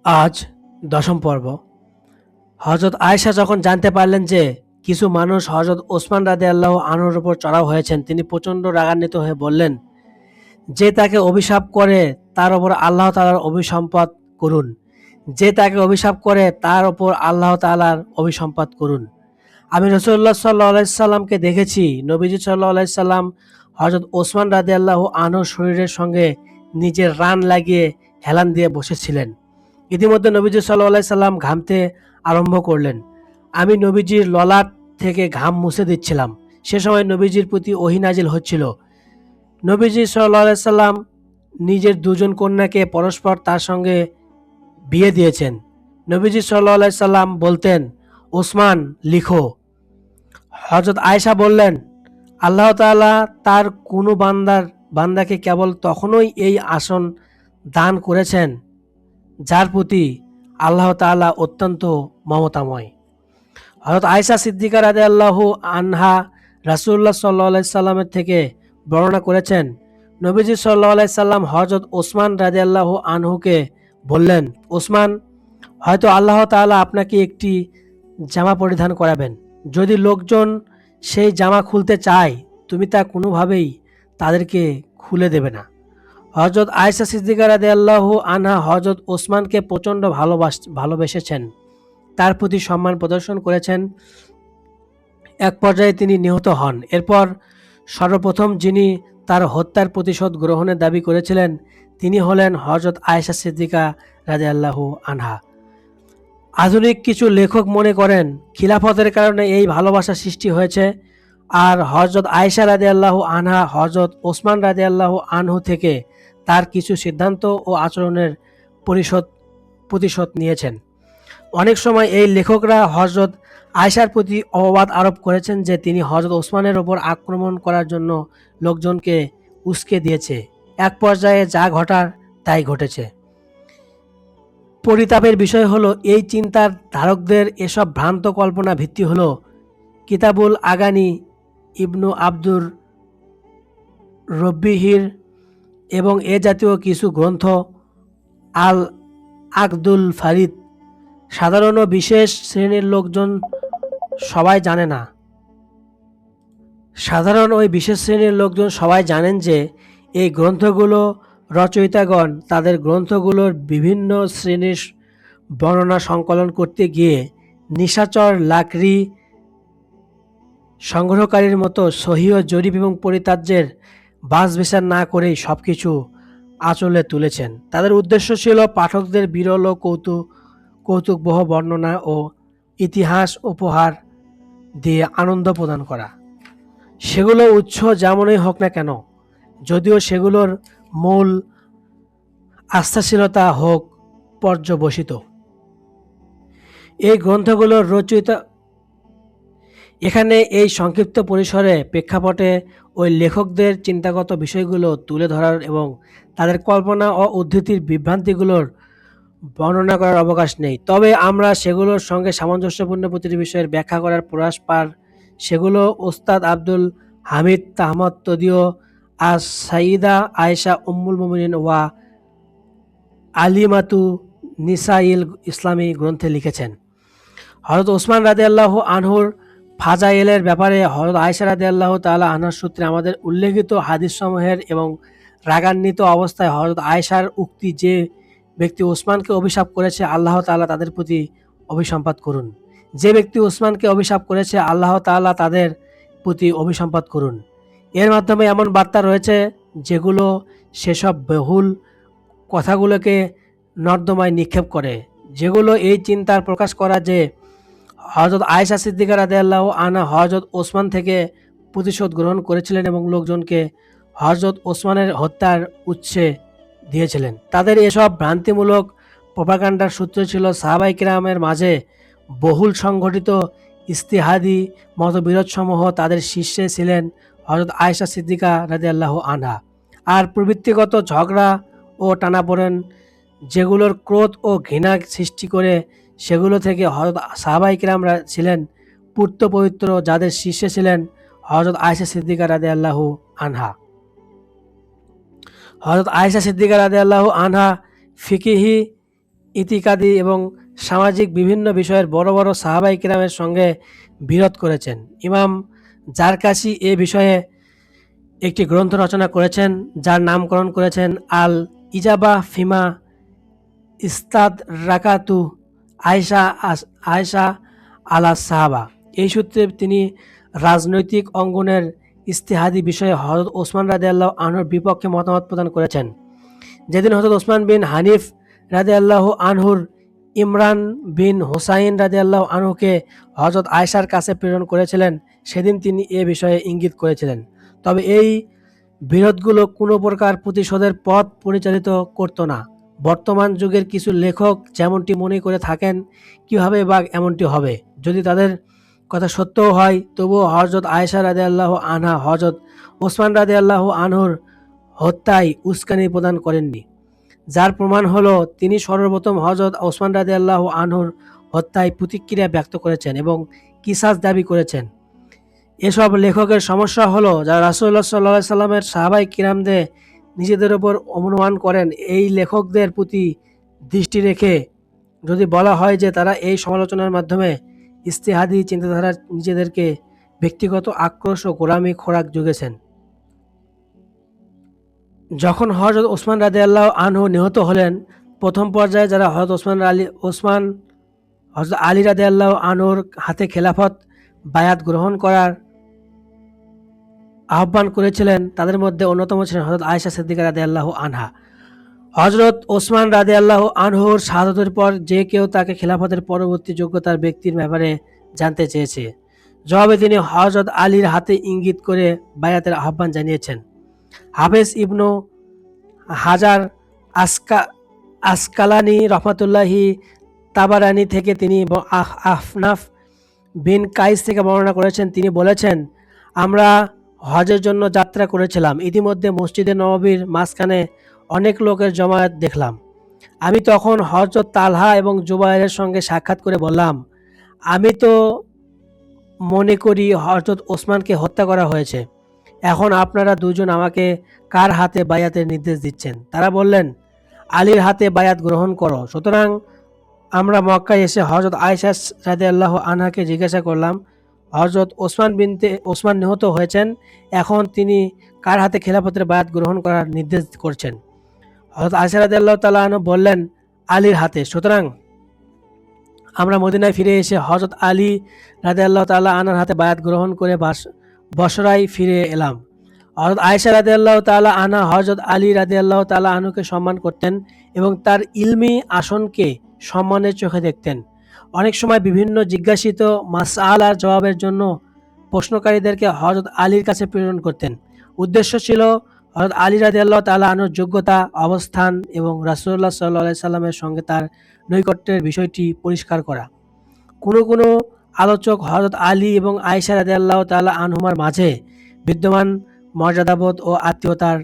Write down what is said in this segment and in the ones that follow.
আজ দশম পর্ব। হযরত আয়েশা যখন জানতে পারলেন যে কিছু মানুষ হযরত ওসমান রাদিয়াল্লাহু আনহুর উপর চড়াও হয়েছেন, তিনি প্রচণ্ড রাগান্বিত হয়ে বললেন, যে তাকে অভিশাপ করে তার ওপর আল্লাহ তাআলার অভিসম্পাত করুন। যে তাকে অভিশাপ করে তার ওপর আল্লাহ তাআলার অভিসম্পাত করুন। আমি রাসূলুল্লাহ সাল্লাল্লাহু আলাইহি সাল্লামকে দেখেছি, নবীজি সাল্লাল্লাহু আলাইহি সাল্লাম হযরত ওসমান রাদিয়াল্লাহু আনহুর শরীরের সঙ্গে নিজের রান লাগিয়ে হেলান দিয়ে বসেছিলেন। ইতিমধ্যে নবীজি সাল্লাল্লাহু আলাইহি সাল্লাম ঘামতে আরম্ভ করলেন। আমি নবীজির ললাট থেকে ঘাম মুছে দিচ্ছিলাম। সে সময় নবীজির প্রতি ওহী নাজিল হচ্ছিল। নবীজি সাল্লাল্লাহু আলাইহি সাল্লাম নিজের দুজন কন্যাকে পরস্পর তার সঙ্গে বিয়ে দিয়েছেন। নবীজি সাল্লাল্লাহু আলাইহি সাল্লাম বলতেন, ওসমান লিখো। হযরত আয়েশা বললেন, আল্লাহ তাআলা তার কোনো বান্দাকে কেবল তখনই এই আসন দান করেছেন যার প্রতি আল্লাহ তাআলা অত্যন্ত মমতাময়। হযরত আয়েশা সিদ্দিকা রাদিয়াল্লাহু আনহা রাসূলুল্লাহ সাল্লাল্লাহু আলাইহি সাল্লামের থেকে বর্ণনা করেছেন, নবীজি সাল্লাল্লাহু আলাইহি সাল্লাম হযরত ওসমান রাদিয়াল্লাহু আনহুকে বললেন, ওসমান, হয়তো আল্লাহ তাআলা আপনাকে একটি জামা পরিধান করাবেন। যদি লোকজন সেই জামা খুলতে চায়, তুমি তা কোনোভাবেই তাদেরকে খুলে দেবে না। হযরত আয়েশা সিদ্দিকা রাদিয়াল্লাহু আনহা হযরত ওসমানকে প্রচণ্ড ভালোবেসেছেন, তার প্রতি সম্মান প্রদর্শন করেছেন। এক পর্যায়ে তিনি নিহত হন। এরপর সর্বপ্রথম যিনি তার হত্যার প্রতিশোধ গ্রহণের দাবি করেছিলেন, তিনি হলেন হযরত আয়েশা সিদ্দিকা রাদিয়াল্লাহু আনহা। আধুনিক কিছু লেখক মনে করেন খিলাফতের কারণে এই ভালোবাসা সৃষ্টি হয়েছে, আর হযরত আয়েশা রাদিয়াল্লাহু আনহা হযরত ওসমান রাদিয়াল্লাহু আনহু থেকে তার কিছু সিদ্ধান্ত ও আচরণের প্রতিশোধ নিয়েছেন। অনেক সময় এই লেখকরা হযরত আয়েশার প্রতি অপবাদ আরোপ করেছেন যে তিনি হযরত ওসমানের ওপর আক্রমণ করার জন্য লোকজনকে উস্কে দিয়েছে। এক পর্যায়ে যা ঘটার তাই ঘটেছে। পরিতাপের বিষয় হলো, এই চিন্তার ধারকদের এসব ভ্রান্ত কল্পনা ভিত্তি হলো কিতাবুল আগানি ইবনু আব্দুর রব্বিহির এবং এ জাতীয় কিছু গ্রন্থ, আল আকদুল ফারিদ। সাধারণ ও বিশেষ শ্রেণীর লোকজন সবাই জানে না। সাধারণ ওই বিশেষ শ্রেণীর লোকজন সবাই জানেন যে এই গ্রন্থগুলো রচয়িতাগণ তাদের গ্রন্থগুলোর বিভিন্ন শ্রেণীর বর্ণনা সংকলন করতে গিয়ে নিশাচর লাকড়ি সংগ্রহকারীর মতো সহিহ জরিপ এবং পরিতার্যের বাছ বিচার না করেই সব কিছু আঁচলে তুলেছেন। তাদের উদ্দেশ্য ছিল পাঠকদের বিরল ও কৌতুকবহ বর্ণনা ও ইতিহাস উপহার দিয়ে আনন্দ প্রদান করা। সেগুলো উৎস যেমনই হোক না কেন, যদিও সেগুলোর মূল আস্থাশীলতা হোক পর্যবসিত। এই গ্রন্থগুলোর রচয়িতা এখানে এই সংক্ষিপ্ত পরিসরে প্রেক্ষাপটে ওই লেখকদের চিন্তাগত বিষয়গুলো তুলে ধরার এবং তাদের কল্পনা ও উদ্ধৃতির বিভ্রান্তিগুলোর বর্ণনা করার অবকাশ নেই। তবে আমরা সেগুলোর সঙ্গে সামঞ্জস্যপূর্ণ প্রতিটি বিষয়ের ব্যাখ্যা করার প্রয়াস পার। সেগুলো ওস্তাদ আব্দুল হামিদ তাহমদ তদীয় আস সাইয়্যিদা আয়েশা উম্মুল মুমিনিন ওয়া আলিমাতু নিসাইল ইসলামী গ্রন্থে লিখেছেন। হযরত ওসমান রাদিয়াল্লাহু আনহুর ফাজাইলের ব্যাপারে হযরত আয়েশা রাদিয়াল্লাহু তাআলা আনহার সূত্রে আমাদের উল্লেখিত হাদিসসমূহের এবং রাগান্বিত অবস্থায় হযরত আয়েশার উক্তি, যে ব্যক্তি ওসমানকে অভিশাপ করেছে আল্লাহ তাআলা তাদের প্রতি অভিসম্পাত করুন। যে ব্যক্তি ওসমানকে অভিশাপ করেছে আল্লাহ তাআলা তাদের প্রতি অভিসম্পাত করুন, এর মাধ্যমে এমন বার্তা রয়েছে যেগুলো সেসব বহুল কথাগুলোকে নর্দমায় নিক্ষেপ করে, যেগুলো এই চিন্তার প্রকাশ করা যে হযরত আয়েশা সিদ্দিকা রাদিয়াল্লাহু আনহা হযরত ওসমান থেকে প্রতিশোধ গ্রহণ করেছিলেন এবং লোকজনকে হযরত ওসমানের হত্যার উৎসে দিয়েছিলেন। তাদের এসব ভ্রান্তিমূলক প্রপাগান্ডার সূত্র ছিল সাহাবায়ে কিরামের মাঝে বহুল সংগঠিত ইজতিহাদি মতবিরোধসমূহ। তাদের শীর্ষে ছিলেন হযরত আয়েশা সিদ্দিকা রাদিয়াল্লাহু আনহা। আর প্রবৃত্তিগত ঝগড়া ও টানাপোড়েন যেগুলোর ক্রোধ ও ঘৃণা সৃষ্টি করে, সেগুলো থেকে হযরত সাহাবায়ে কিরামরা ছিলেন পূর্ত পবিত্র, যাদের শীর্ষে ছিলেন হযরত আয়েশা সিদ্দিকা রাদিয়াল্লাহু আনহা। হযরত আয়েশা সিদ্দিকা রাদিয়াল্লাহু আনহা ফিকহি ইতিকাদি এবং সামাজিক বিভিন্ন বিষয়ের বড় বড় সাহাবাই কিরামের সঙ্গে বিরোধ করেছেন। ইমাম জারকাশি এ বিষয়ে একটি গ্রন্থ রচনা করেছেন, যার নামকরণ করেছেন আল ইজাবা ফিমা ইস্তাদ রাকাতু আয়সা আলা সাহাবা। এই সূত্রে তিনি রাজনৈতিক অঙ্গনের ইজতিহাদি বিষয়ে হযরত ওসমান রাদিয়াল্লাহু আনহুর বিপক্ষে মতামত প্রদান করেছেন। যেদিন হযরত ওসমান বিন হানিফ রাদিয়াল্লাহু আনহুর ইমরান বিন হুসাইন রাদিয়াল্লাহু আনহুকে হযরত আয়েশার কাছে প্রেরণ করেছিলেন, সেদিন তিনি এ বিষয়ে ইঙ্গিত করেছিলেন। তবে এই বিরোধগুলো কোনো প্রকার প্রতিশোধের পথ পরিচালিত করত না। বর্তমান যুগের কিছু লেখক যেমনটি মনে করে থাকেন, কিভাবে বা এমনটি হবে। যদি তাদের কথা সত্যও হয়, তবুও হযরত আয়েশা রাদিয়াল্লাহু আনহা হযরত ওসমান রাদিয়াল্লাহু আনহুর হত্যায় উস্কানি প্রদান করেননি, যার প্রমাণ হলো তিনি সর্বপ্রথম হযরত ওসমান রাদিয়াল্লাহু আনহুর হত্যায় প্রতিক্রিয়া ব্যক্ত করেছেন এবং কিসাস দাবি করেছেন। এসব লেখকের সমস্যা হলো, যারা রাসূলুল্লাহ সাল্লাল্লাহু আলাইহি সাল্লামের সাহাবায়ে কিরামদের নিজেদের উপর অনুমান করেন, এই লেখকদের প্রতি দৃষ্টি রেখে যদি বলা হয় যে তারা এই সমালোচনার মাধ্যমে ইজতিহাদি চিন্তাধারা নিজেদেরকে ব্যক্তিগত আক্রোশ ও গোলামি খোরাক জুগেছেন। যখন হযরত ওসমান রাদিয়াল্লাহু আনহু নিহত হলেন, প্রথম পর্যায়ে যারা হযরত আলী রাদিয়াল্লাহু আনহুর হাতে খেলাফত বায়াত গ্রহণ করার আহ্বান করেছিলেন, তাদের মধ্যে অন্যতম ছিলেন হযরত আয়েশা সিদ্দিকা রাদিয়াল্লাহু আনহা। হযরত ওসমান রাদিয়াল্লাহু আনহুর শাহাদাতের পর যে কেউ তাকে খেলাফতের পরবর্তী যোগ্যতার ব্যক্তির ব্যাপারে জানতে চেয়েছে। জবাবে তিনি হযরত আলীর হাতে ইঙ্গিত করে বায়াতের আহ্বান জানিয়েছেন। হাফেজ ইবনু হাজার আসকালানি রহমাতুল্লাহি তাবারানি থেকে তিনি আহনাফ বিন কাইস থেকে বর্ণনা করেছেন, তিনি বলেছেন, আমরা হজের জন্য যাত্রা করেছিলাম। ইতিমধ্যে মসজিদে নববীর মাঝখানে অনেক লোকের জমায়েত দেখলাম। আমি তখন হযরত তালহা এবং জুবায়েরের সঙ্গে সাক্ষাৎ করে বললাম, আমি তো মনে করি হযরত ওসমানকে হত্যা করা হয়েছে। এখন আপনারা দুজন আমাকে কার হাতে বায়াতের নির্দেশ দিচ্ছেন? তারা বললেন, আলীর হাতে বায়াত গ্রহণ করো। সুতরাং আমরা মক্কায় এসে হযরত আয়েশা রাদিয়াল্লাহু আনহাকে জিজ্ঞাসা করলাম, হযরত ওসমান নিহত হয়েছেন, এখন তিনি কার হাতে খেলাফতের বায়াত গ্রহণ করার নির্দেশ করছেন? হযরত আয়েশা রাদিয়াল্লাহু তাআলা আনহা বললেন, আলীর হাতে। সুতরাং আমরা মদিনায় ফিরে এসে হযরত আলী রাদিয়াল্লাহু তাআলা আনহার হাতে বায়াত গ্রহণ করে বসরায় ফিরে এলাম। হযরত আয়েশা রাদিয়াল্লাহু তাআলা আনহা হযরত আলী রাদিয়াল্লাহু তাআলা আনহুকে সম্মান করতেন এবং তার ইলমি আসনকে সম্মানের চোখে দেখতেন। অনেক সময় বিভিন্ন জিজ্ঞাসিত মাসআলার জবাবের জন্য প্রশ্নকারীদেরকে হযরত আলীর কাছে প্রেরণ করতেন। উদ্দেশ্য ছিল হযরত আলী রাদিয়াল্লাহু তাআলা আনহুর যোগ্যতা, অবস্থান এবং রাসূলুল্লাহ সাল্লাল্লাহু আলাইহি সাল্লামের সঙ্গে তার নৈকট্যের বিষয়টি পরিষ্কার করা। কোনো আলোচক হযরত আলী এবং আয়েশা রাদিয়াল্লাহু তাআলা আনহুমার মাঝে বিদ্যমান মর্যাদাবোধ ও আত্মীয়তার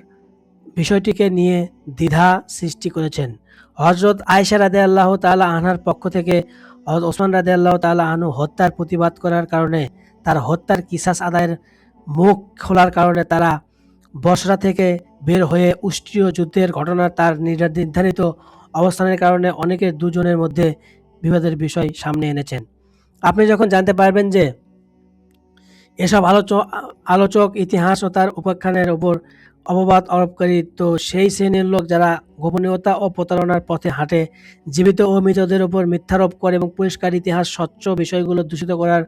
বিষয়টিকে নিয়ে দ্বিধা সৃষ্টি করেছেন। হযরত আয়েশা রাদিয়াল্লাহু তাআলা আনহার পক্ষ থেকে হযরত ওসমান রাদিয়াল্লাহু তাআলা আনহু হত্যার প্রতিবাদ করার কারণে, তার হত্যার কিসাস আদায়ের মুখ খোলার কারণে তারা বসরা থেকে বের হয়ে উষ্ট্রীয় যুদ্ধের ঘটনার তার নির্ধারিত অবস্থানের কারণে অনেকের দুজনের মধ্যে বিবাদের বিষয় সামনে এনেছেন। আপনি যখন জানতে পারবেন যে এসব আলোচক ইতিহাস ও তার উপাখ্যানের উপর অপবাদ আরোপকারী, তো সেই শ্রেণীর লোক যারা গোপনীয়তা ও প্রতারণার পথে হাঁটে, জীবিত ও মৃতদের উপর মিথ্যারোপ করে এবং পরিষ্কার ইতিহাস স্বচ্ছ বিষয়গুলো দূষিত করার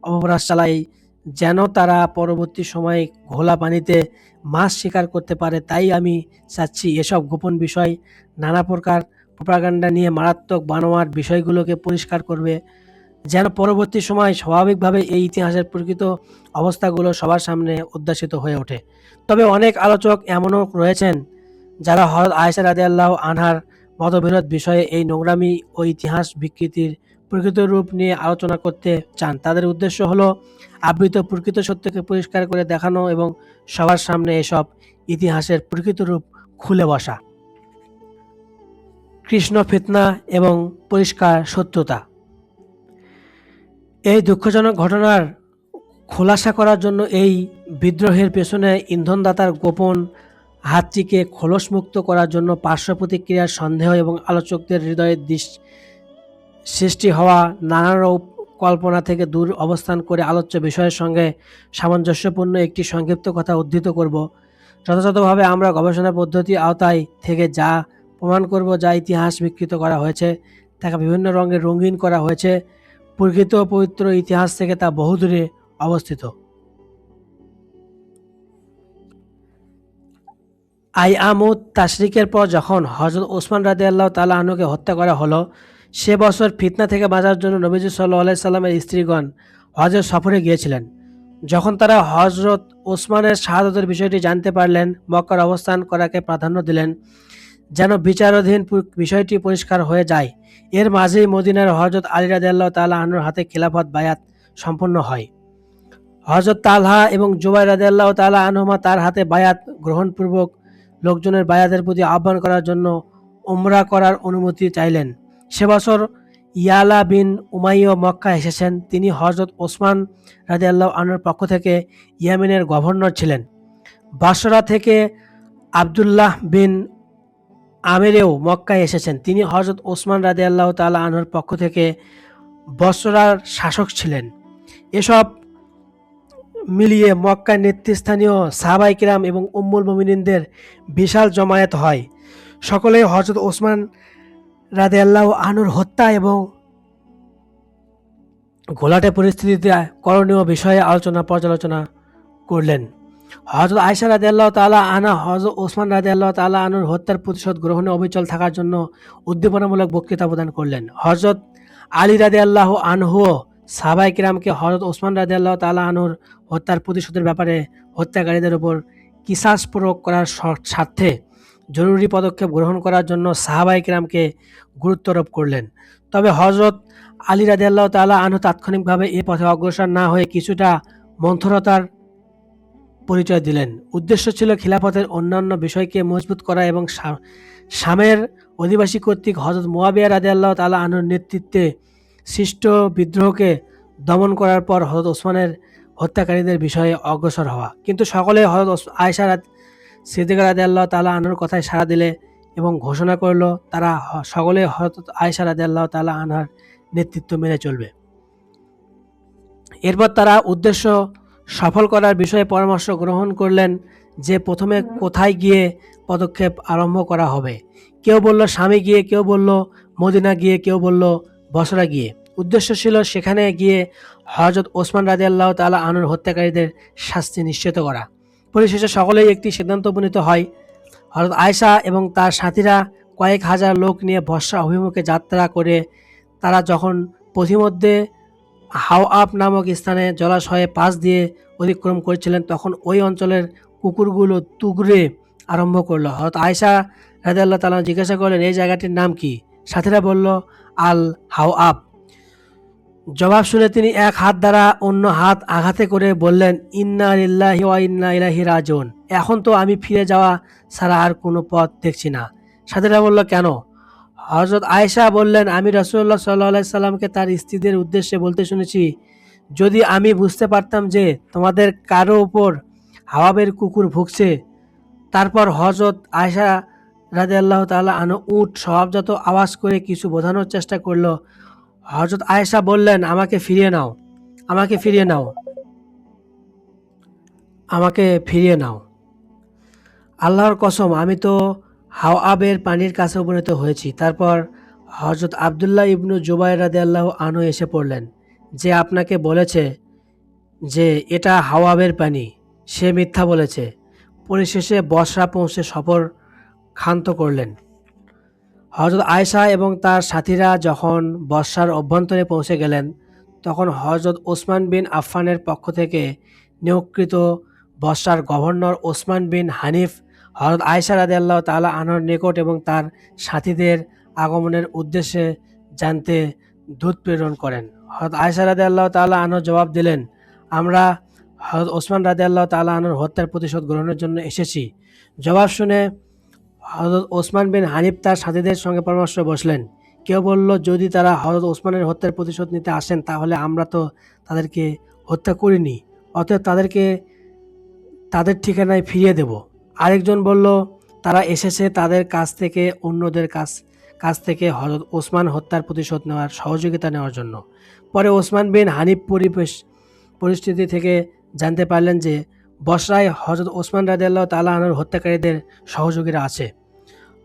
অপপ্রয়াস চালায়, যেন তারা পরবর্তী সময়ে ঘোলা পানিতে মাছ শিকার করতে পারে। তাই আমি চাচ্ছি এসব গোপন বিষয়, নানা প্রকার প্রোপাগান্ডা নিয়ে মারাত্মক বানোয়াট বিষয়গুলোকে পরিষ্কার করবে, যেন পরবর্তী সময় স্বাভাবিকভাবে এই ইতিহাসের প্রকৃত অবস্থাগুলো সবার সামনে উদ্ভাসিত হয়ে ওঠে। তবে অনেক আলোচক এমনও রয়েছেন যারা হযরত আয়েশা রাদিয়াল্লাহু আনহার মতবিরোধ বিষয়ে এই নোংরামি ও ইতিহাস বিকৃতির প্রকৃত রূপ নিয়ে আলোচনা করতে চান। তাদের উদ্দেশ্য হলো আবৃত প্রকৃত সত্যকে পরিষ্কার করে দেখানো এবং সবার সামনে এসব ইতিহাসের প্রকৃত রূপ খুলে বসা। কৃষ্ণ ফিতনা এবং পরিষ্কার সত্যতা। এই দুঃখজনক ঘটনার খোলাসা করার জন্য এই বিদ্রোহের পেছনে ইন্ধনদাতার গোপন হাতটিকে খোলসমুক্ত করার জন্য পার্শ্ব প্রতিক্রিয়ার সন্দেহ এবং আলোচকদের হৃদয়ে সৃষ্টি হওয়া নানারূপ কল্পনা থেকে দূর অবস্থান করে আলোচ্য বিষয়ের সঙ্গে সামঞ্জস্যপূর্ণ একটি সংক্ষিপ্ত কথা উদ্ধৃত করব। যথাযথভাবে আমরা গবেষণা পদ্ধতি আওতায় থেকে যা প্রমাণ করব, যা ইতিহাস বিকৃত করা হয়েছে, তাকে বিভিন্ন রঙে রঙিন করা হয়েছে, প্রকৃত পবিত্র ইতিহাস থেকে তা বহুদূরে অবস্থিত। আইয়ামুত তাশরিকের পর যখন হযরত ওসমান রাদিয়াল্লাহু তাআলা আনহুকে হত্যা করা হলো, সে বছর ফিতনা থেকে বাঁচার জন্য নবীজি সাল্লাল্লাহু আলাইহি সাল্লামের স্ত্রীগণ হজের সফরে গিয়েছিলেন। যখন তারা হযরত ওসমানের শাহাদাতের বিষয়টি জানতে পারলেন, মক্কার অবস্থান করাকে প্রাধান্য দিলেন যেন বিচারাধীন বিষয়টি পরিষ্কার হয়ে যায়। এর মাঝেই মদিনার হযরত আলী রাদিয়াল্লাহু তাআলা আনহুর হাতে খিলাফত বায়াত সম্পন্ন হয়। হযরত তালহা এবং জুবাইর রাদিয়াল্লাহু তাআলা আনহুমা তার হাতে বায়াত গ্রহণপূর্বক লোকজনের বায়াতের প্রতি আহ্বান করার জন্য উমরা করার অনুমতি চাইলেন। সে বছর ইয়ালা বিন উমাইয়া মক্কায় এসেছেন। তিনি হযরত ওসমান রাদিয়াল্লাহু আনহুর পক্ষ থেকে ইয়েমেনের গভর্নর ছিলেন। বাসরা থেকে আবদুল্লাহ বিন আমিরেও মক্কায় এসেছেন। তিনি হযরত ওসমান রাদিয়াল্লাহু তাআলা আনহুর পক্ষ থেকে বসরার শাসক ছিলেন। এসব মিলিয়ে মক্কার নেতৃস্থানীয় সাহাবায়ে কিরাম এবং উম্মুল মুমিনিনদের বিশাল জমায়েত হয়। সকলেই হযরত ওসমান রাদিয়াল্লাহু আনহুর হত্যা এবং ঘোলাটে পরিস্থিতিতে করণীয় বিষয়ে পর্যালোচনা করলেন। হযরত আয়েশা রাদিয়াল্লাহু তাআলা আনহা হযরত ওসমান রাদিয়াল্লাহু তাআলা আনহুর হত্যার প্রতিশোধ গ্রহণে অবিচল থাকার জন্য উদ্দীপনামূলক বক্তৃতা প্রদান করলেন। হযরত আলী রাদিয়াল্লাহু আনহুও সাহাবায়ে কিরামকে হযরত ওসমান রাদিয়াল্লাহু তাআলা আনহুর হত্যার প্রতিশোধের ব্যাপারে হত্যাকারীদের উপর কিসাস প্রয়োগ করার স্বার্থে জরুরি পদক্ষেপ গ্রহণ করার জন্য সাহাবায়ে কিরামকে গুরুত্বারোপ করলেন। তবে হযরত আলী রাদিয়াল্লাহু তাআলা আনহু তাৎক্ষণিকভাবে এ পথে অগ্রসর না হয়ে কিছুটা মন্থরতার পরিচয় দিলেন। উদ্দেশ্য ছিল খিলাফতের অন্যান্য বিষয়কে মজবুত করা এবং শামের অধিবাসী কর্তৃক হযরত মুয়াবিয়া রাদিয়াল্লাহু তাআলা আনহুর নেতৃত্বে সৃষ্ট বিদ্রোহকে দমন করার পর হযরত ওসমানের হত্যাকারীদের বিষয়ে অগ্রসর হওয়া। কিন্তু সকলে হযরত আয়েশা সিদ্দিকা রাদিয়াল্লাহু তাআলা আনহার কথায় সাড়া দিলে এবং ঘোষণা করল তারা সকলে হযরত আয়েশা রাদিয়াল্লাহু তাআলা আনহার নেতৃত্ব মেনে চলবে। এরপর তারা উদ্দেশ্য সফল করার বিষয়ে পরামর্শ গ্রহণ করলেন যে প্রথমে কোথায় গিয়ে পদক্ষেপ আরম্ভ করা হবে। কেউ বলল শামে গিয়ে, কেউ বলল মদিনা গিয়ে, কেউ বলল বসরা গিয়ে। উদ্দেশ্য ছিল সেখানে গিয়ে হযরত ওসমান রাদিয়াল্লাহু তাআলা আনহুর হত্যাকারীদের শাস্তি নিশ্চিত করা। পরিশেষে সকলেই একটি সিদ্ধান্ত উপনীত হয়। হযরত আয়েশা এবং তার সাথীরা কয়েক হাজার লোক নিয়ে বসরা অভিমুখে যাত্রা করে তারা যখন পথিমধ্যে হাওয়াব নামক স্থানে জলাশয়ে পাশ দিয়ে অতিক্রম করছিলেন, তখন ওই অঞ্চলের কুকুরগুলো তুগড়ে আরম্ভ করলো। হযরত আয়েশা রাদিয়াল্লাহু তাআলা জিজ্ঞাসা করলেন, এই জায়গাটির নাম কি? সাথীরা বলল, আল হাওয়াব। জবাব শুনে তিনি এক হাত দ্বারা অন্য হাত আঘাতে করে বললেন, ইন্না লিল্লাহি ওয়া ইন্না ইলাইহি রাজিউন। এখন তো আমি ফিরে যাওয়া ছাড়া আর কোনো পথ দেখছি না। সাথীরা বলল, কেন? হযরত আয়েশা বললেন, আমি রাসূলুল্লাহ সাল্লাল্লাহু আলাইহি সাল্লামকে তার স্ত্রীদের উদ্দেশ্যে বলতে শুনেছি, যদি আমি বুঝতে পারতাম যে তোমাদের কারো উপর হাওয়াবের কুকুর ভুগছে। তারপর হযরত আয়েশা রাদিয়াল্লাহু তাআলা আনহা উট স্বভাবজাত আওয়াজ করে কিছু বোঝানোর চেষ্টা করল। হযরত আয়েশা বললেন, আমাকে ফিরিয়ে নাও, আমাকে ফিরিয়ে নাও, আমাকে ফিরিয়ে নাও। আল্লাহর কসম, আমি তো হাওয়াবের পানির কাছে উপনীত হয়েছি। তারপর হযরত আবদুল্লাহ ইবনু জুবাইর রাদিয়াল্লাহু আনহু এসে পড়লেন, যে আপনাকে বলেছে যে এটা হাওয়াবের পানি, সে মিথ্যা বলেছে। পরিশেষে বসরা পৌঁছে সফর ক্ষান্ত করলেন। হযরত আয়েশা এবং তার সাথীরা যখন বসরার অভ্যন্তরে পৌঁছে গেলেন, তখন হযরত ওসমান বিন আফফানের পক্ষ থেকে নিয়োগকৃত বসরার গভর্নর ওসমান বিন হানিফ হযরত আয়েশা রাদিয়াল্লাহু তাআলা আনহার নিকট এবং তার সাথীদের আগমনের উদ্দেশ্যে জানতে দূত প্রেরণ করেন। হযরত আয়েশা রাদিয়াল্লাহু তাআলা আনহা জবাব দিলেন, আমরা হযরত ওসমান রাদিয়াল্লাহু তাআলা আনহুর হত্যার প্রতিশোধ গ্রহণের জন্য এসেছি। জবাব শুনে হযরত ওসমান বিন হানিফ তার সাথীদের সঙ্গে পরামর্শ বসলেন। কেউ বলল, যদি তারা হযরত ওসমানের হত্যার প্রতিশোধ নিতে আসেন, তাহলে আমরা তো তাদেরকে হত্যা করিনি, অতএব তাদেরকে তাদের ঠিকানায় ফিরিয়ে দেব। আরেকজন বলল, তারা এসেছে তাদের কাছ থেকে অন্যদের কাছ থেকে হযরত ওসমান হত্যার প্রতিশোধ নেওয়ার সহযোগিতা নেওয়ার জন্য। পরে ওসমান বিন হানিফ পরিস্থিতি থেকে জানতে পারলেন যে বসরায় হযরত ওসমান রাদিয়াল্লাহু তাআলা আনহুর হত্যাকারীদের সহযোগীরা আছে।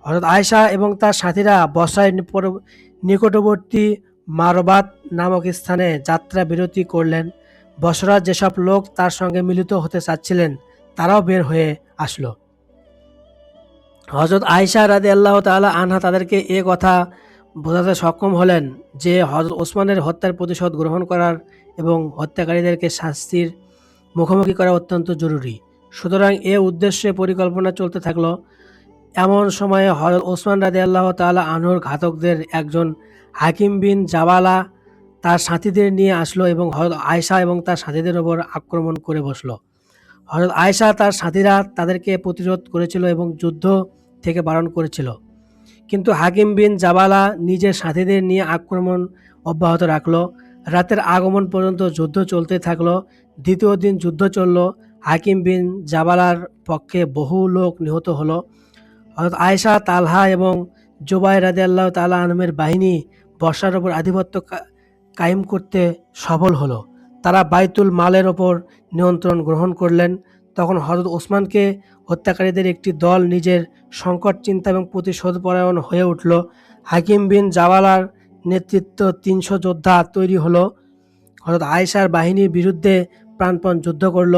হযরত আয়েশা এবং তার সাথীরা বসরায় নিকটবর্তী মারবাত নামক স্থানে যাত্রা বিরতি করলেন। বসরার যেসব লোক তার সঙ্গে মিলিত হতে চাচ্ছিলেন তারাও বের হয়ে আসলো। হযরত আয়েশা রাদিয়াল্লাহু তাআলা আনহা তাদেরকে এ কথা বোঝাতে সক্ষম হলেন যে হযরত ওসমানের হত্যার প্রতিশোধ গ্রহণ করার এবং হত্যাকারীদেরকে শাস্তির মুখোমুখি করা অত্যন্ত জরুরি। সুতরাং এ উদ্দেশ্যে পরিকল্পনা চলতে থাকলো। এমন সময়ে হযরত ওসমান রাদিয়াল্লাহু তাআলা আনহুর ঘাতকদের একজন হাকিম বিন জাবালা তার সাথীদের নিয়ে আসলো এবং হযরত আয়েশা এবং তার সাথীদের ওপর আক্রমণ করে বসলো। হযরত আয়েশা তার সাথীরা তাদেরকে প্রতিরোধ করেছিল এবং যুদ্ধ থেকে বারণ করেছিল, কিন্তু হাকিম বিন জাবালা নিজের সাথীদের নিয়ে আক্রমণ অব্যাহত রাখলো। রাতের আগমন পর্যন্ত যুদ্ধ চলতে থাকলো। দ্বিতীয় দিন যুদ্ধ চলল। হাকিম বিন জাবালার পক্ষে বহু লোক নিহত হলো। হযরত আয়েশা, তালহা এবং জুবাইর রাদিয়াল্লাহু তাআলা আনহুমের বাহিনী বসরার ওপর আধিপত্য কায়েম করতে সফল হলো। তারা বাইতুল মালের ওপর নিয়ন্ত্রণ গ্রহণ করলেন। তখন হযরত ওসমানকে হত্যাকারীদের একটি দল নিজের সংকট চিন্তা এবং প্রতিশোধপরায়ণ হয়ে উঠল। হাকিম বিন জাবালার নেতৃত্ব ৩০০ যোদ্ধা তৈরি হলো। হযরত আয়েশার বাহিনীর বিরুদ্ধে প্রাণপণ যুদ্ধ করল।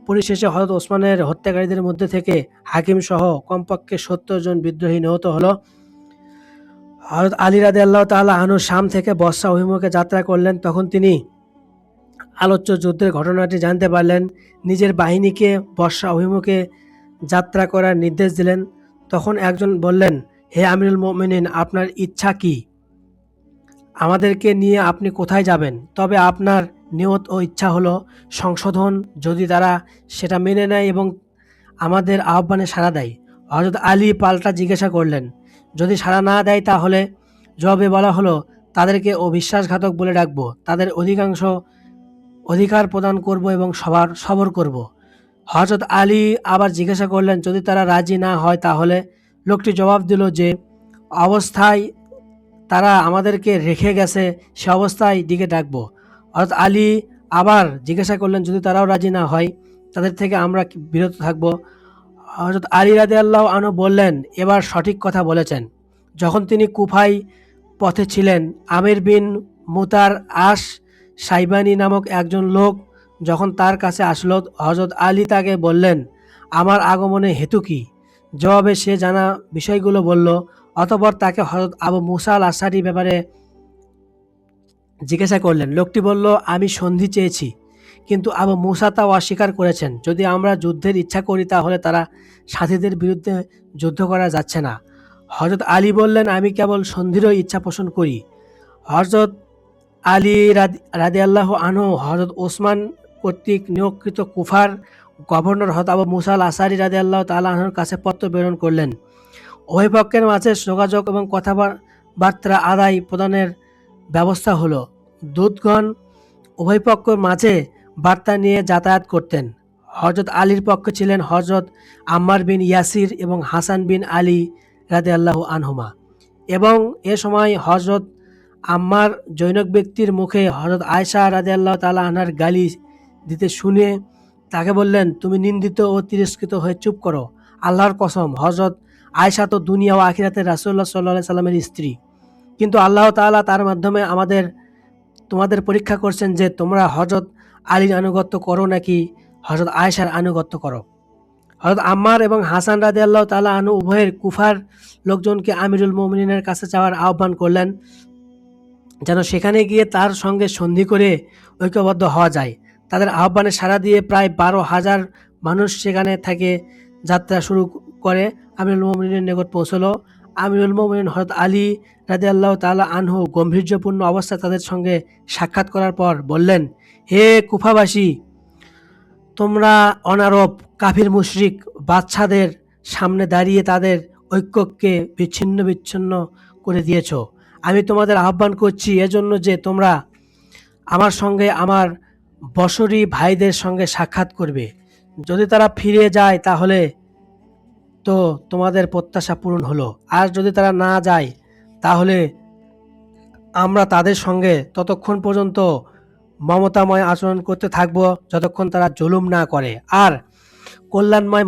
পরিশেষে হযরত ওসমানের হত্যাকারীদের মধ্যে থেকে হাকিম সহ কমপক্ষে ৭০ জন বিদ্রোহী নিহত হলো। হযরত আলী রাদিয়াল্লাহু তাআলা আনহু শাম থেকে বসরা অভিমুখে যাত্রা করলেন। তখন তিনি আলোচ্য যুদ্ধের ঘটনাটি জানতে পারলেন। নিজের বাহিনীকে বসরা অভিমুখে যাত্রা করার নির্দেশ দিলেন। তখন একজন বললেন, হে আমিরুল মুমিনিন, আপনার ইচ্ছা কি? আমাদেরকে নিয়ে আপনি কোথায় যাবেন? তবে আপনার নিয়ত ও ইচ্ছা হলো সংশোধন, যদি তারা সেটা মেনে নেয় এবং আমাদের আহ্বানে সাড়া দেয়। হযরত আলী পাল্টা জিজ্ঞাসা করলেন, যদি সাড়া না দেয় তাহলে? জবাবে বলা হলো, তাদেরকে অবিশ্বাসঘাতক বলে ডাকব, তাদের অধিকার প্রদান করব এবং সবর করব। হযরত আলী আবার জিজ্ঞাসা করলেন, যদি তারা রাজি না হয় তাহলে? লোকটি জবাব দিল যে অবস্থায় তারা আমাদেরকে রেখে গেছে সে অবস্থায় দিকে ডাকবো। হযরত আলী আবার জিজ্ঞাসা করলেন, যদি তারাও রাজি না হয় তাদের থেকে আমরা বিরত থাকব। হযরত আলী রাদিয়াল্লাহু আনহু বললেন, এবার সঠিক কথা বলেছেন। যখন তিনি কুফায় পথে ছিলেন, আমির বিন মুতার আশ সাইবানি নামক একজন লোক যখন তার কাছে আসলো, হযরত আলী তাকে বললেন, আমার আগমনে হেতু কি? জবাবে সে জানা বিষয়গুলো বলল। অতঃপর তাকে হযরত আবু মুসা আল আশআরী ব্যাপারে জিজ্ঞাসা করলেন। লোকটি বলল, আমি সন্ধি চেয়েছি, কিন্তু আবু মুসা তা অস্বীকার করেছেন। যদি আমরা যুদ্ধের ইচ্ছা করি তাহলে তারা সাথীদের বিরুদ্ধে যুদ্ধ করা যাচ্ছে না। হযরত আলী বললেন, আমি কেবল সন্ধিরও ইচ্ছা পোষণ করি। হযরত আলী রাদিয়াল্লাহু আনহু হযরত ওসমান কর্তৃক নিয়োগকৃত কুফার গভর্নর হযরত আবু মুসা আল আশআরী রাদিয়াল্লাহু তাআলা আনহুর কাছে পত্র প্রেরণ করলেন। উভয় পক্ষের মাঝে যোগাযোগ এবং কথাবার্তা আদায় প্রদানের ব্যবস্থা হলো। দূতগণ উভয় পক্ষের মাঝে বার্তা নিয়ে যাতায়াত করতেন। হযরত আলীর পক্ষে ছিলেন হযরত আম্মার বিন ইয়াসির এবং হাসান বিন আলী রাদিয়াল্লাহু আনহুমা। এবং এ সময় হযরত আম্মার জনৈক ব্যক্তির মুখে হযরত আয়েশা রাদিয়াল্লাহু তাআলা আনহার গালি দিতে শুনে তাকে বললেন, তুমি নিন্দিত ও তিরস্কৃত হয়ে চুপ করো। আল্লাহর কসম, হযরত আয়েশা তো দুনিয়া ও আখিরাতের রাসূলুল্লাহ সাল্লাল্লাহু আলাইহি সাল্লামের স্ত্রী, কিন্তু আল্লাহ তাআলা তার মাধ্যমে তোমাদের পরীক্ষা করছেন যে তোমরা হযরত আলীর আনুগত্য করো নাকি হযরত আয়েশার আনুগত্য করো। হযরত আম্মার এবং হাসান রাদিয়াল্লাহু তাআলা আনহু উভয়ের কুফার লোকজনকে আমিরুল মুমিনিনের কাছে যাওয়ার আহ্বান করলেন, যেন সেখানে গিয়ে তার সঙ্গে সন্ধি করে ঐক্যবদ্ধ হওয়া যায়। তাদের আহ্বানে সাড়া দিয়ে প্রায় 12,000 মানুষ সেখানে থেকে যাত্রা শুরু করে আমিরুল মুমিনিনের নিকট পৌঁছলো। আমিরুল মুমিনিন হযরত আলী রাদিয়াল্লাহু তাআলা আনহু গম্ভীর্যপূর্ণ অবস্থায় তাদের সঙ্গে সাক্ষাৎ করার পর বললেন, হে কুফাবাসী, তোমরা অনারব কাফির মুশরিক বাদশাদের সামনে দাঁড়িয়ে তাদের ঐক্যকে বিচ্ছিন্ন করে দিয়েছ। আমি তোমাদের আহ্বান করছি এজন্য যে তোমরা আমার সঙ্গে আমার বসরি ভাইদের সঙ্গে সাক্ষাৎ করবে। যদি তারা ফিরে যায় তাহলে তো তোমাদের প্রত্যাশা পূরণ হলো। আর যদি তারা না যায় তাহলে আমরা তাদের সঙ্গে ততক্ষণ পর্যন্ত মমতাময় আচরণ করতে থাকব যতক্ষণ তারা জুলুম না করে। আর কল্যাণময়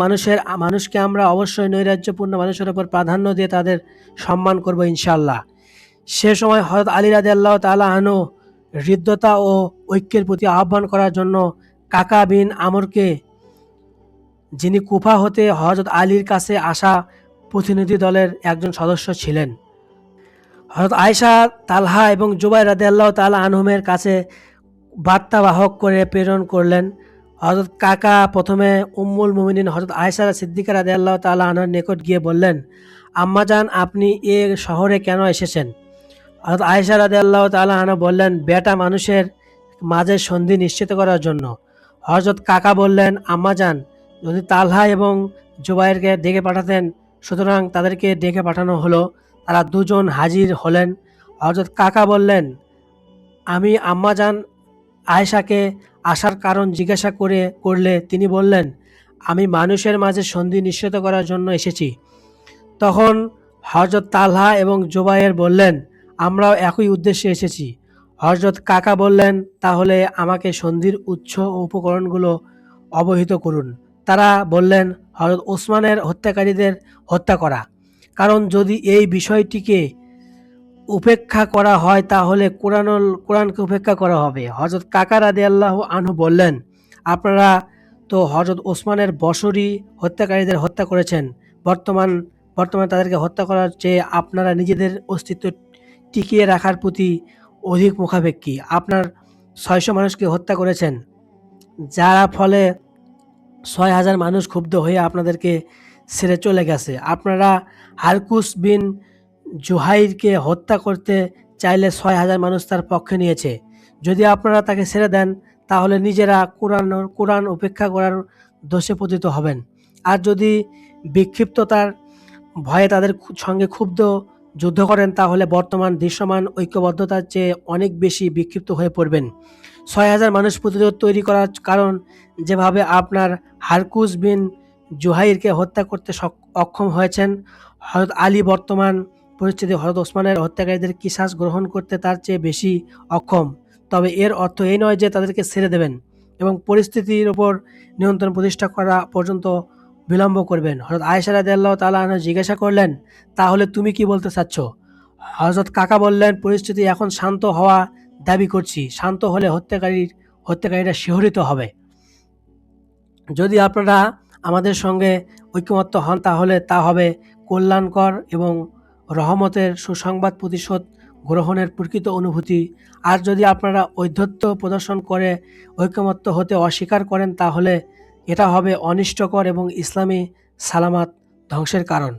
মানুষকে আমরা অবশ্যই নৈরাজ্যপূর্ণ মানুষের উপর প্রাধান্য দিয়ে তাদের সম্মান করব ইনশাআল্লাহ। সে সময় হযরত আলী রাদিয়াল্লাহু তাআলা আনহু হৃদ্যতা ও ঐক্যের প্রতি আহ্বান করার জন্য কাকা বিন আমরকে, যিনি কুফা হতে হযরত আলীর কাছে আসা প্রতিনিধি দলের একজন সদস্য ছিলেন, হযরত আয়েশা, তালহা এবং জুবাইর রাদিয়াল্লাহু তাআলা আনহুমের কাছে বার্তাবাহক করে প্রেরণ করলেন। হযরত কাকা প্রথমে উম্মুল মুমিনিন হযরত আয়েশা সিদ্দিকা রাদিয়াল্লাহু তাআলা আনহার নিকট গিয়ে বললেন, আম্মাজান, আপনি এ শহরে কেন এসেছেন? হযরত আয়েশা রাদিয়াল্লাহু তাআলা আনহা বললেন, বেটা মানুষের মাঝে সন্ধি নিশ্চিত করার জন্য। হযরত কাকা বললেন, আম্মাজান, যদি তালহা এবং জুবাইরকে ডেকে পাঠাতেন। সুতরাং তাদেরকে ডেকে পাঠানো হলো। তারা দুজন হাজির হলেন। হযরত কাকা বললেন, আমি আম্মাজান আয়েশাকে আসার কারণ জিজ্ঞাসা করলে তিনি বললেন, আমি মানুষের মাঝে সন্ধি নিশ্চিত করার জন্য এসেছি। তখন হযরত তালহা এবং জুবাইর বললেন, আমরাও একই উদ্দেশ্যে এসেছি। হযরত কাকা বললেন, তাহলে আমাকে সন্ধির উৎস ও উপকরণগুলো অবহিত করুন। তারা বললেন, হযরত ওসমানের হত্যাকারীদের হত্যা করা। কারণ যদি এই বিষয়টিকে উপেক্ষা করা হয় তাহলে কোরআনকে উপেক্ষা করা হবে। হযরত কাকা রাদিয়াল্লাহু আনহু বললেন, আপনারা তো হযরত ওসমানের বশরী হত্যাকারীদের হত্যা করেছেন। বর্তমানে তাদেরকে হত্যা করার চেয়ে আপনারা নিজেদের অস্তিত্ব টিকিয়ে রাখার প্রতি অধিক মুখাপেক্ষী। আপনার ৬০০ মানুষকে হত্যা করেছেন, যার ফলে ৬,০০০ মানুষ ক্ষুব্ধ হয়ে আপনাদেরকে ছেড়ে চলে গেছে। আপনারা হারকুস বিন জুহাইরকে হত্যা করতে চাইলে ৬,০০০ মানুষ তার পক্ষে নিয়েছে। যদি আপনারা তাকে ছেড়ে দেন তাহলে নিজেরা কোরআন উপেক্ষা করার দোষে পতিত হবেন। আর যদি বিক্ষিপ্ততার ভয়ে তাদের সঙ্গে ক্ষুব্ধ যুদ্ধ করেন তাহলে বর্তমান দৃশ্যমান ঐক্যবদ্ধতার চেয়ে অনেক বেশি বিক্ষিপ্ত হয়ে পড়বেন। ৬,০০০ মানুষ প্রতিরোধ তৈরি করার কারণ যেভাবে আপনার হারকুস বিন জুহাইরকে হত্যা করতে অক্ষম হয়েছেন, হযরত আলী বর্তমান পরিস্থিতি হযরত ওসমানের হত্যাকারীদের কিসাস গ্রহণ করতে তার চেয়ে বেশি অক্ষম। তবে এর অর্থ এই নয় যে তাদেরকে ছেড়ে দেবেন এবং পরিস্থিতির উপর নিয়ন্ত্রণ প্রতিষ্ঠা করা পর্যন্ত বিলম্ব করবেন। হযরত আয়েশা রাদিয়াল্লাহু তাআলা আনহা জিজ্ঞাসা করলেন, তাহলে তুমি কি বলতে চাচ্ছ? হযরত কাকা বললেন, পরিস্থিতি এখন শান্ত হওয়া দাবি করছি। শান্ত হলে হত্যাকারীরা শিহরিত হবে। যদি আপনারা আমাদের সঙ্গে ঐকমত্য হন তাহলে তা হবে কল্যাণকর এবং রহমতের সুসংবাদ প্রতিশোধ গ্রহণের প্রকৃত অনুভূতি। আর যদি আপনারা ঔদ্ধত্য প্রদর্শন করে ঐকমত্য হতে অস্বীকার করেন তাহলে এটা হবে অনিষ্টকর এবং ইসলামী সালামাত ধ্বংসের কারণ।